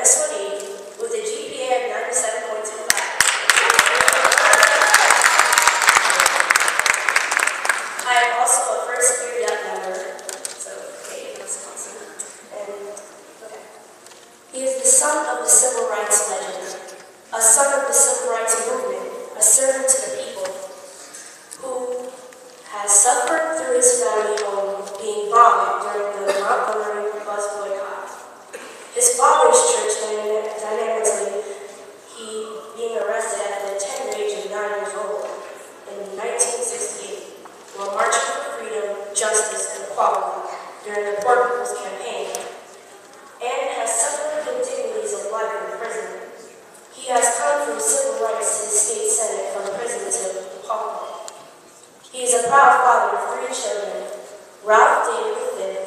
S180 with a GPA of 97.25. I am also a first-year Yup member, so okay, that's awesome. And okay. He is the son of the civil rights legend, a son of the civil rights movement, a servant to the people, who has suffered through his family home being bombed during the Montgomery bus boycott. His father's church dynamically, he being arrested at the tender age of 9 years old in 1968 while marching for freedom, justice, and equality during the Poor People's Campaign, and has suffered the indignities of life in prison. He has come from civil rights to the state senate, from prison to the pulpit. He is a proud father of 3 children. Ralph David V,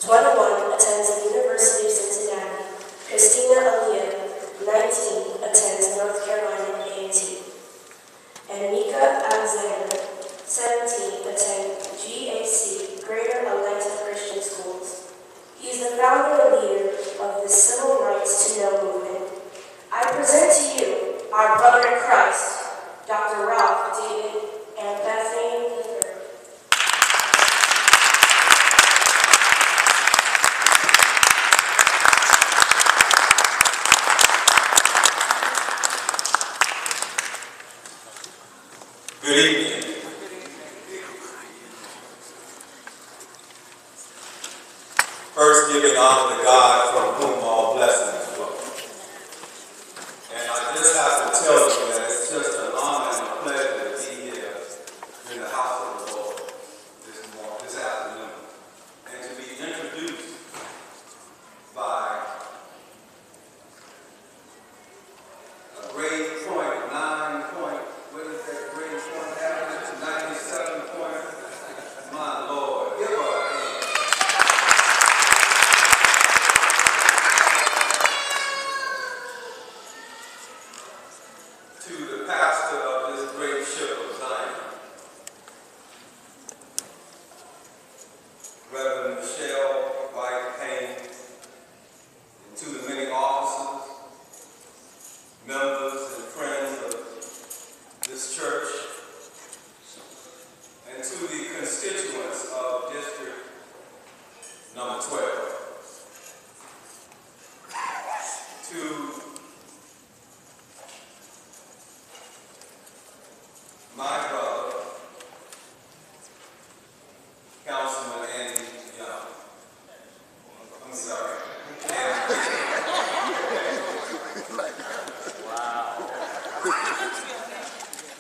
21, attends the University of Cincinnati. Christina Aaliyah, 19, attends North Carolina A&T. And Mika Alexander, 17, attends GAC, Greater Atlanta Christian Schools. He is the founder and leader of the Civil Rights to Know movement. I present to you our brother in Christ, Dr. Ralph David and Bethany III. Good evening. First, giving honor to God from whom all blessings flow. And I just have to tell you that it's just an honor and a pleasure to be here in the house of the Lord this afternoon, and to be introduced by a grade point, 9 point, what is that grade point average? 97 point. My Lord, give her a hand. To the pastor of this great ship of Zion, Reverend Michelle White Payne, and to the many officers, members, and friends of this church, and to the constituents of District Number 12, to my brother, Councilman Andy Young. I'm sorry.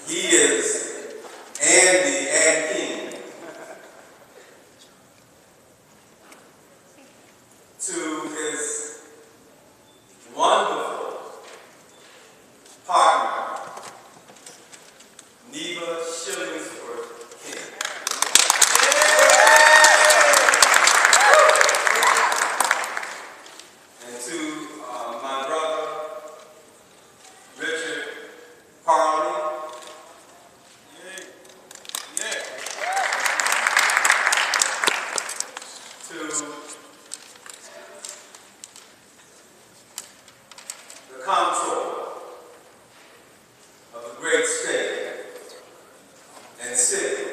He is Andy and King. To his wonderful partner, Neva Shillingsworth King. And to my brother, Richard Parley. To the comptroller of the great state and city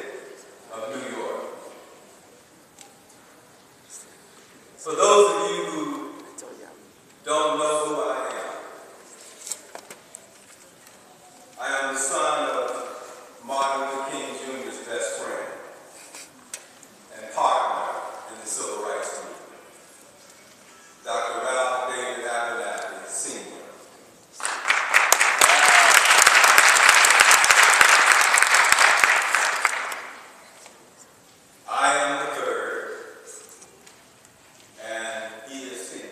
of New York. For those of you who don't know who I am the son of Martin Luther King Jr.'s best friend and partner in the civil rights movement, Dr. Ralph David Abernathy, Sr. I am the third, and he is senior.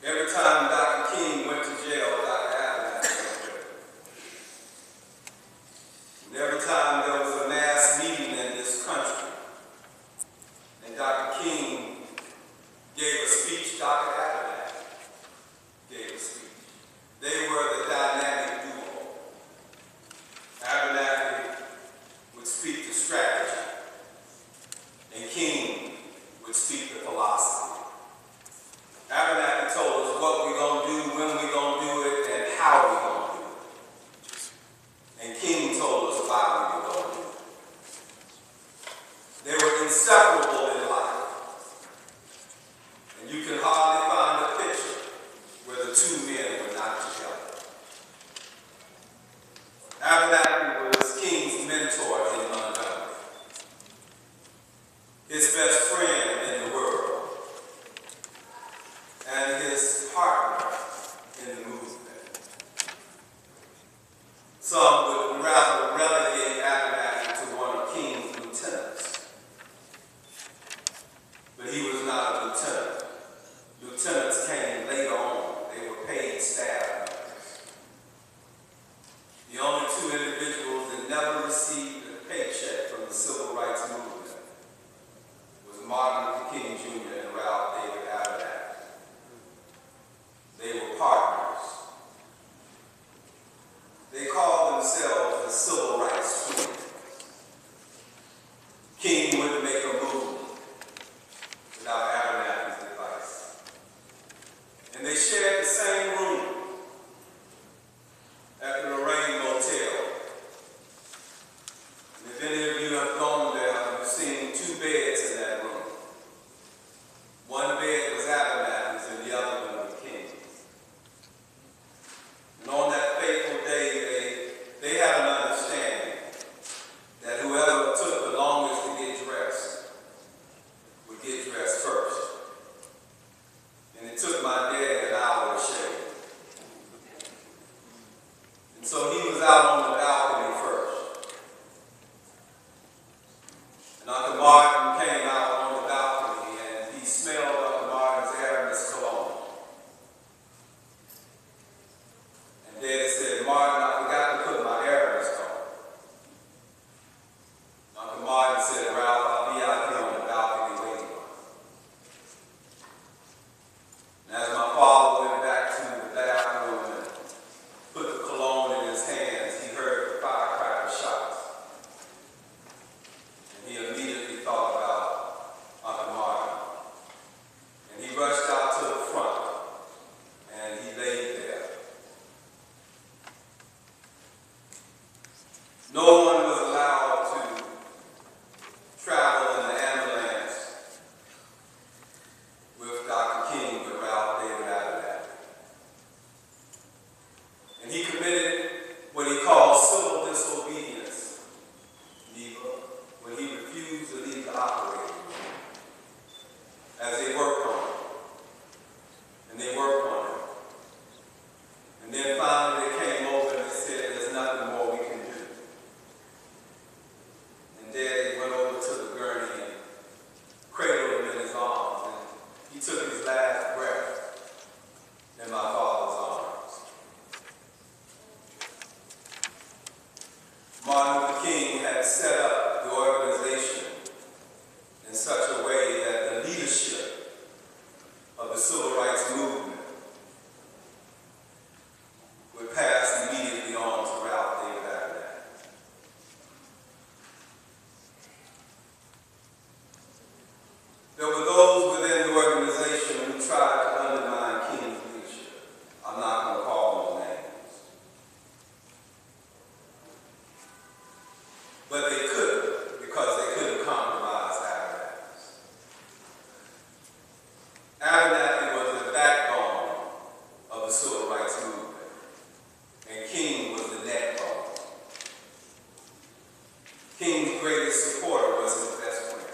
Every time Dr. King went to jail, Dr. Adams went to jail. And every time there was a mass meeting in this country, and Dr. King gave a speech, Dr. Adams gave a speech. They were the dynamic duo. Abernathy would speak the strategy, and King would speak the philosophy. Abernathy told us what we're going to do, when we're going to do it, and how we're going to do it. And King told us why we were going to do it. They were inseparable in life. And you can hardly find a picture where the two men were not together. Abernathy was King's mentor in Montgomery, his best friend in the world, and his partner in the movement. Some would rather relegate Abernathy to one of King's lieutenants, but he was not a lieutenant. Lieutenants came later on. They were paid staff members. The only two individuals that never received a paycheck from the civil rights movement was Martin Luther King Jr. and Ralph David Abernathy. They were partners. They called themselves the civil rights twins. King wouldn't make a move without Abernathy's advice. And they shared the same room at the Lorraine Motel. And if any of you have gone there, you've seen two beds in that room. One bed was Abernathy's and the other one was King's. And on that fateful day, they had an understanding that whoever took the longest to get dressed would get dressed first. And it took my dad an hour to shave. And so he was out on the balcony first. And Uncle Martin came out on the balcony and he smelled Uncle Martin's Aramis cologne. And Daddy said, "Martin, I forgot to put my Aramis on." Uncle Martin said, "Ralph, I'll be out here on the balcony waiting." And as my father went back to the bathroom and put the cologne in his hands, he heard the firecracker shots. And he immediately thought about Uncle Martin. And he rushed out to the front and he laid there. No one was allowed to travel in the ambulance with Dr. King, with Ralph David Abernathy. And he committed what he called civil disobedience, when he refused to leave the operating room as they worked on it. And they worked on it. And then finally they came over and they said, "There's nothing more we can do." And Daddy went over to the gurney and cradled him in his arms, and he took his last breath in my father's arms. Martin Luther King had set up the organization in such a way that the leadership of the civil rights movement would pass immediately on to Ralph David Abernathy. There were those within the organization who tried to undermine King's leadership. I'm not going to call no names. But they could, because they couldn't compromise Abernathy. Abernathy was the backbone of the civil rights movement, and King was the neckbone. King's greatest supporter was his best friend.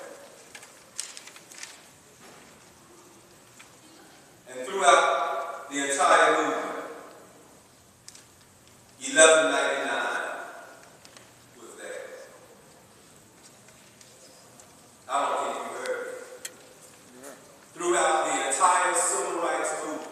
And throughout the entire movement, 1199 was there. I don't think you heard it. Throughout the entire civil rights movement,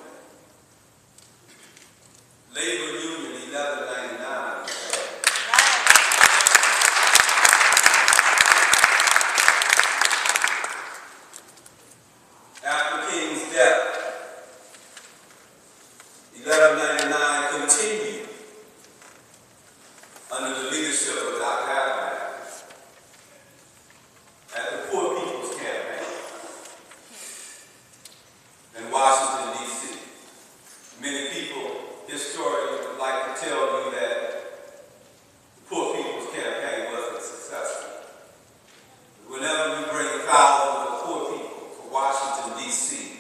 D.C.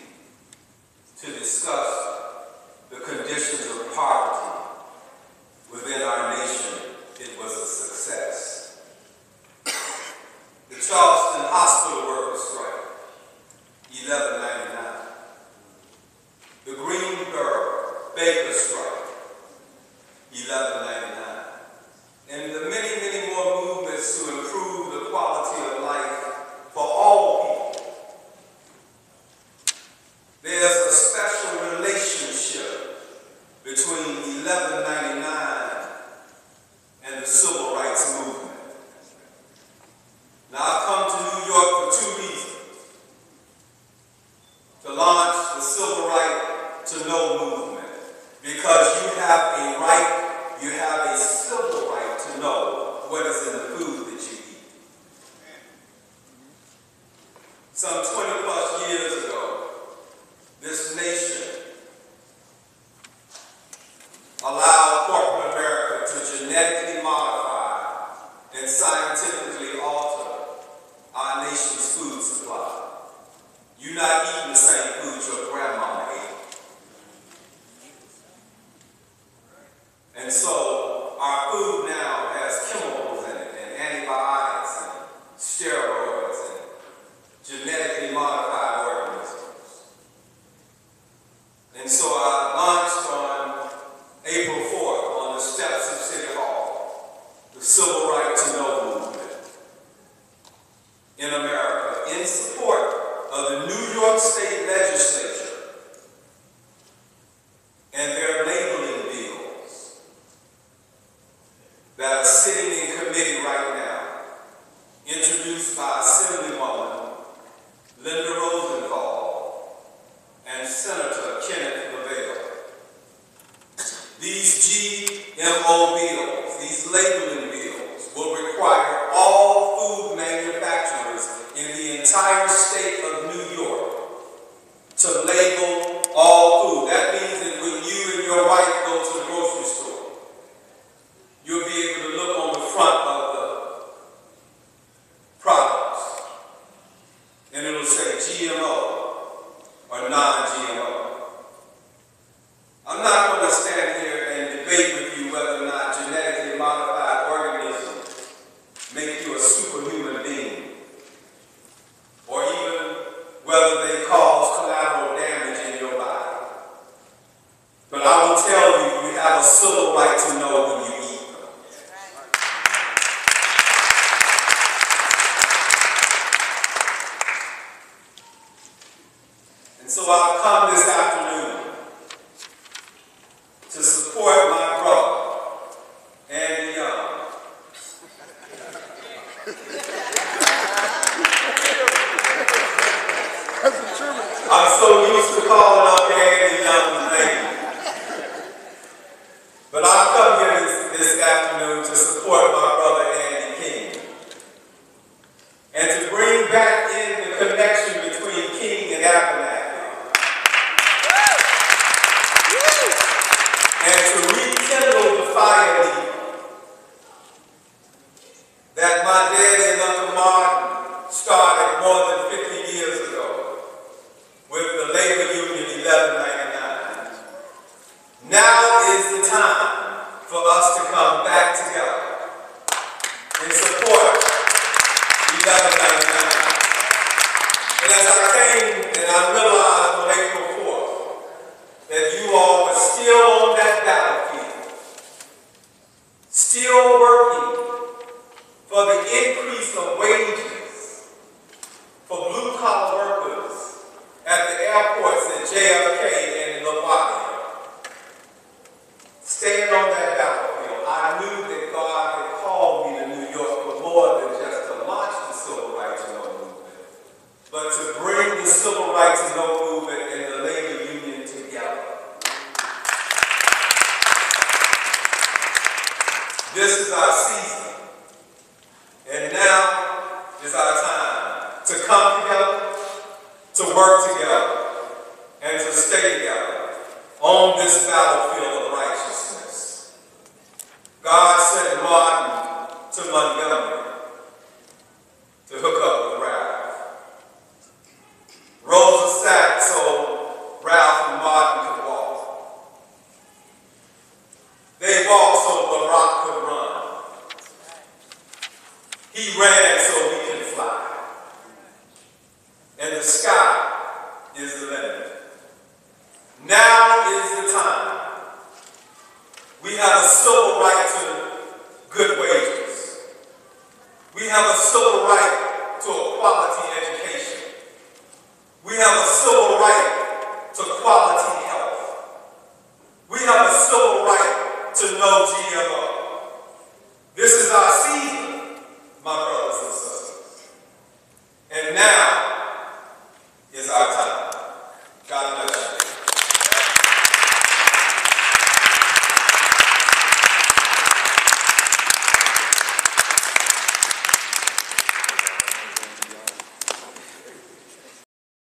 to discuss the conditions of poverty within our nation, it was a success. The Charleston Hospital Workers Strike, 1199. The Greensboro Baker Strike, 1199. And the many, many more movements to improve the quality of life for all people. There's a special relationship between 1199 and the Civil Rights Movement. Now, I've come to New York for 2 reasons. To launch the Civil Right to Know movement, because you have a right, you have a civil right to know what is in the food that you eat. Some 20 plus years ago, this nation allowed corporate America to genetically modify and scientifically alter our nation's food supply. You're not eating the same food your grandmama ate. And so our food now has chemicals in it, and antibiotics, and steroids, and genetically modified organisms. And so I launched on April 4th on the steps of City Hall, the Civil Right to Know movement in America, in support of the New York State Legislature and their labeling bills that are sitting in committee right now, introduced by Assemblywoman Linda Rosenthal and Senator Kenneth LaValle. These GMO bills, these labeling bills, will require all food manufacturers in the entire state of New York to label all food. That means that when you and your wife go to the grocery store, you'll be able to look on the front of the products, and it'll say GMO or non-GMO. I'm not going to stand here and debate with you whether or not genetically modified organisms make you a superhuman being, or even whether they cause collateral damage in your body. But I will tell you, you have a civil right to know when you eat them. And so I've come this afternoon to support my brother, Andy Young. I'm so used to calling up Andy Young's name. But I've come here this afternoon to support my brother Andy King, and to bring back in the connection between King and Abernathy, and to rekindle the fire that my daddy and Uncle Martin started more than 50 years ago with the Labor Union 1199. Now is the time for us to come back together and support 1199. And as I came and I realized on April 4th that you all were still on that battlefield, still working for the increase of wages for blue-collar workers at the airports at JFK and LaGuardia. Staying on that battlefield, I knew that God had called me to New York for more than just to launch the Civil Right to Know movement, but to bring the Civil Right to Know movement and the labor union together. This is our season, and now is our time to come together, to work together, and to stay together on this battlefield of righteousness. God sent Martin to Montgomery to hook up with Ralph. Rosa sat a civil right to good wages. We have a civil right to a quality education. We have a civil right to quality